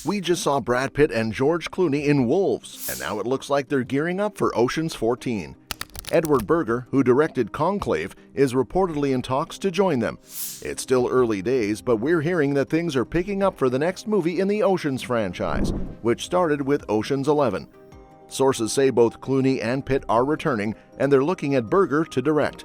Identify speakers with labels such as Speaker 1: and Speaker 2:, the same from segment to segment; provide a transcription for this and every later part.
Speaker 1: We just saw Brad Pitt and George Clooney in Wolves, and now it looks like they're gearing up for Ocean's 14. Edward Berger, who directed Conclave, is reportedly in talks to join them. It's still early days, but we're hearing that things are picking up for the next movie in the Ocean's franchise, which started with Ocean's 11. Sources say both Clooney and Pitt are returning, and they're looking at Berger to direct.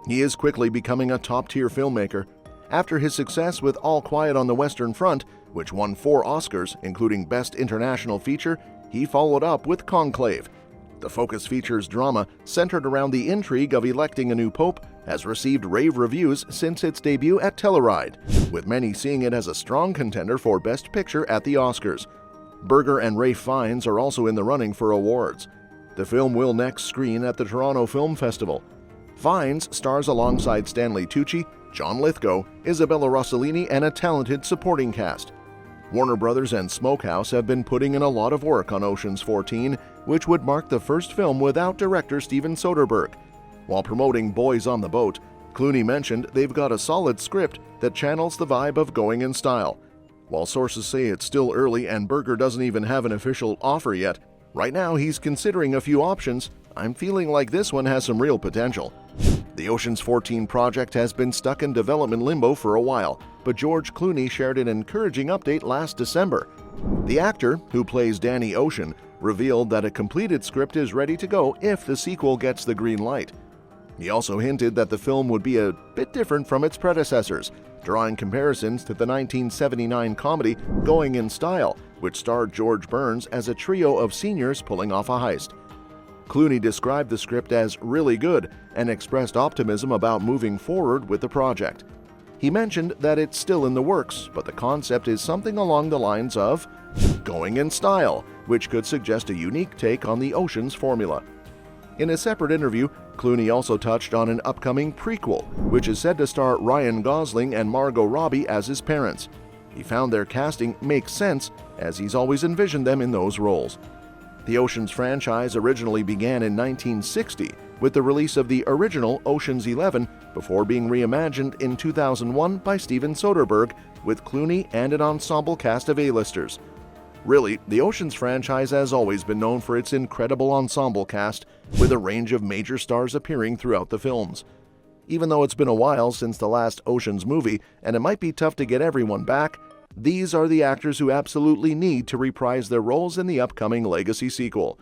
Speaker 1: He is quickly becoming a top-tier filmmaker. After his success with All Quiet on the Western Front, which won 4 Oscars, including Best International Feature, he followed up with Conclave. The focus features drama centered around the intrigue of electing a new pope has received rave reviews since its debut at Telluride, with many seeing it as a strong contender for Best Picture at the Oscars. Berger and Ralph Fiennes are also in the running for awards. The film will next screen at the Toronto Film Festival. Fiennes stars alongside Stanley Tucci, John Lithgow, Isabella Rossellini, and a talented supporting cast. Warner Brothers and Smokehouse have been putting in a lot of work on Ocean's 14, which would mark the first film without director Steven Soderbergh. While promoting Boys on the Boat, Clooney mentioned they've got a solid script that channels the vibe of Going in Style. While sources say it's still early and Berger doesn't even have an official offer yet, right now he's considering a few options. I'm feeling like this one has some real potential. The Ocean's 14 project has been stuck in development limbo for a while, but George Clooney shared an encouraging update last December. The actor, who plays Danny Ocean, revealed that a completed script is ready to go if the sequel gets the green light. He also hinted that the film would be a bit different from its predecessors, drawing comparisons to the 1979 comedy Going in Style, which starred George Burns as a trio of seniors pulling off a heist. Clooney described the script as really good and expressed optimism about moving forward with the project. He mentioned that it's still in the works, but the concept is something along the lines of Going in Style, which could suggest a unique take on the Ocean's formula. In a separate interview, Clooney also touched on an upcoming prequel, which is said to star Ryan Gosling and Margot Robbie as his parents. He found their casting makes sense, as he's always envisioned them in those roles. The Ocean's franchise originally began in 1960 with the release of the original Ocean's 11 before being reimagined in 2001 by Steven Soderbergh with Clooney and an ensemble cast of A-listers. Really, the Ocean's franchise has always been known for its incredible ensemble cast, with a range of major stars appearing throughout the films. Even though it's been a while since the last Ocean's movie, and it might be tough to get everyone back, these are the actors who absolutely need to reprise their roles in the upcoming Legacy sequel.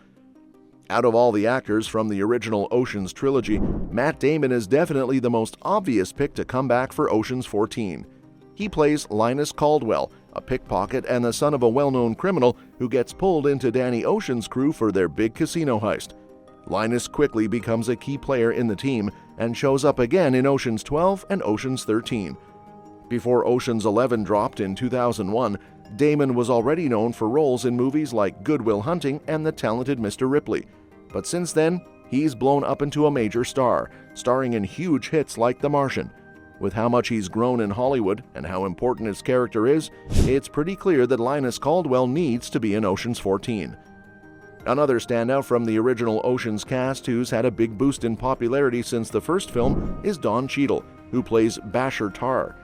Speaker 1: Out of all the actors from the original Ocean's trilogy, Matt Damon is definitely the most obvious pick to come back for Ocean's 14. He plays Linus Caldwell, a pickpocket and the son of a well-known criminal who gets pulled into Danny Ocean's crew for their big casino heist. Linus quickly becomes a key player in the team and shows up again in Ocean's 12 and Ocean's 13. Before Ocean's 11 dropped in 2001, Damon was already known for roles in movies like Good Will Hunting and The Talented Mr. Ripley. But since then, he's blown up into a major star, starring in huge hits like The Martian. With how much he's grown in Hollywood and how important his character is, it's pretty clear that Linus Caldwell needs to be in Ocean's 14. Another standout from the original Ocean's cast who's had a big boost in popularity since the first film is Don Cheadle, who plays Basher Tarr.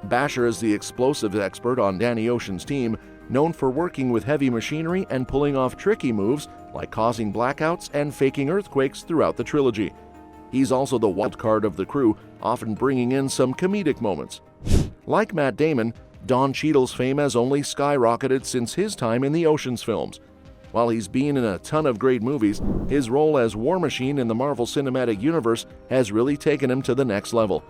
Speaker 1: Basher is the explosives expert on Danny Ocean's team, known for working with heavy machinery and pulling off tricky moves like causing blackouts and faking earthquakes throughout the trilogy. He's also the wild card of the crew, often bringing in some comedic moments. Like Matt Damon, Don Cheadle's fame has only skyrocketed since his time in the Ocean's films. While he's been in a ton of great movies, his role as War Machine in the Marvel Cinematic Universe has really taken him to the next level.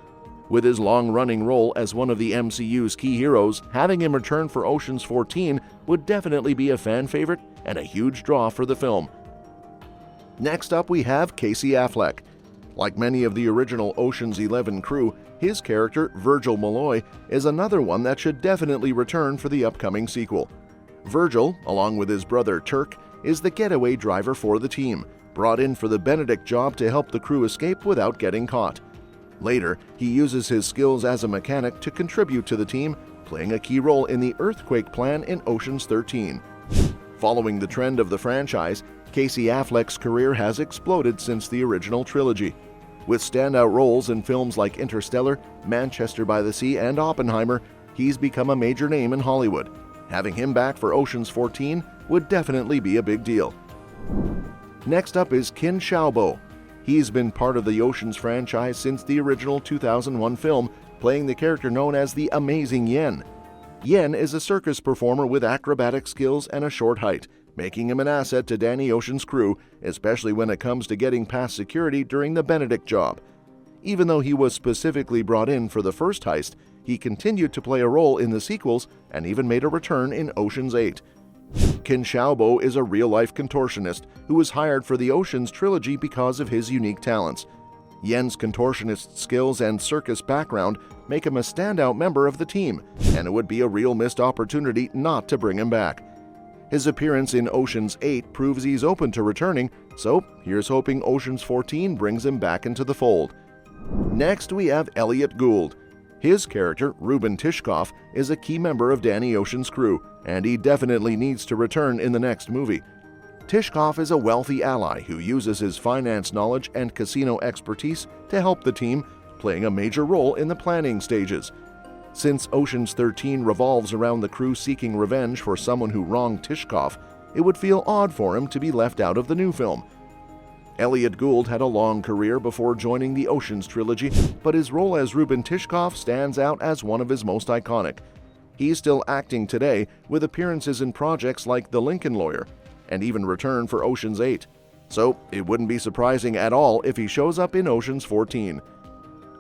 Speaker 1: With his long-running role as one of the MCU's key heroes, having him return for Ocean's 14 would definitely be a fan favorite and a huge draw for the film. Next up, we have Casey Affleck. Like many of the original Ocean's 11 crew, his character, Virgil Malloy, is another one that should definitely return for the upcoming sequel. Virgil, along with his brother Turk, is the getaway driver for the team, brought in for the Benedict job to help the crew escape without getting caught. Later, he uses his skills as a mechanic to contribute to the team, playing a key role in the earthquake plan in Ocean's 13. Following the trend of the franchise, Casey Affleck's career has exploded since the original trilogy. With standout roles in films like Interstellar, Manchester by the Sea, and Oppenheimer, he's become a major name in Hollywood. Having him back for Ocean's 14 would definitely be a big deal. Next up is Qin Xiaobo. He's been part of the Ocean's franchise since the original 2001 film, playing the character known as the Amazing Yen. Yen is a circus performer with acrobatic skills and a short height, making him an asset to Danny Ocean's crew, especially when it comes to getting past security during the Benedict job. Even though he was specifically brought in for the first heist, he continued to play a role in the sequels and even made a return in Ocean's 8. Qin Xiaobo is a real-life contortionist who was hired for the Ocean's trilogy because of his unique talents. Yen's contortionist skills and circus background make him a standout member of the team, and it would be a real missed opportunity not to bring him back. His appearance in Ocean's 8 proves he's open to returning, so here's hoping Ocean's 14 brings him back into the fold. Next, we have Elliot Gould. His character, Ruben Tishkoff, is a key member of Danny Ocean's crew, and he definitely needs to return in the next movie. Tishkoff is a wealthy ally who uses his finance knowledge and casino expertise to help the team, playing a major role in the planning stages. Since Ocean's 13 revolves around the crew seeking revenge for someone who wronged Tishkoff, it would feel odd for him to be left out of the new film. Elliot Gould had a long career before joining the Ocean's trilogy, but his role as Ruben Tishkoff stands out as one of his most iconic. He's still acting today, with appearances in projects like The Lincoln Lawyer, and even returned for Ocean's 8. So it wouldn't be surprising at all if he shows up in Ocean's 14.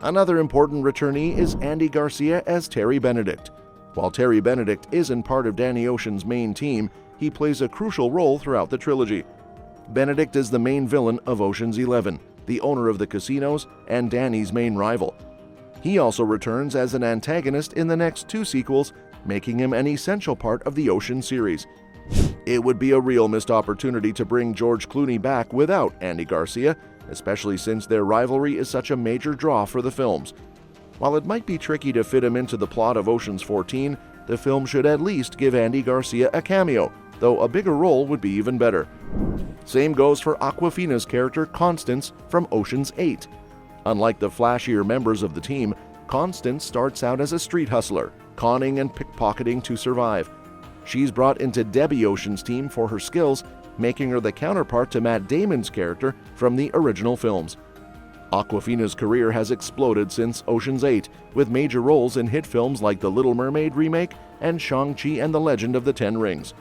Speaker 1: Another important returnee is Andy Garcia as Terry Benedict. While Terry Benedict isn't part of Danny Ocean's main team, he plays a crucial role throughout the trilogy. Benedict is the main villain of Ocean's 11, the owner of the casinos and Danny's main rival. He also returns as an antagonist in the next two sequels, making him an essential part of the Ocean series. It would be a real missed opportunity to bring George Clooney back without Andy Garcia, especially since their rivalry is such a major draw for the films. While it might be tricky to fit him into the plot of Ocean's 14, the film should at least give Andy Garcia a cameo, though a bigger role would be even better. Same goes for Awkwafina's character Constance from Ocean's 8. Unlike the flashier members of the team, Constance starts out as a street hustler, conning and pickpocketing to survive. She's brought into Debbie Ocean's team for her skills, making her the counterpart to Matt Damon's character from the original films. Awkwafina's career has exploded since Ocean's 8, with major roles in hit films like The Little Mermaid remake and Shang-Chi and the Legend of the Ten Rings.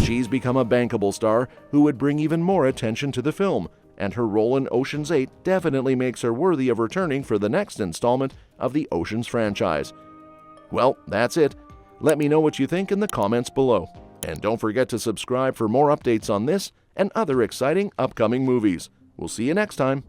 Speaker 1: She's become a bankable star who would bring even more attention to the film, and her role in Ocean's 8 definitely makes her worthy of returning for the next installment of the Ocean's franchise. Well, that's it. Let me know what you think in the comments below. And don't forget to subscribe for more updates on this and other exciting upcoming movies. We'll see you next time.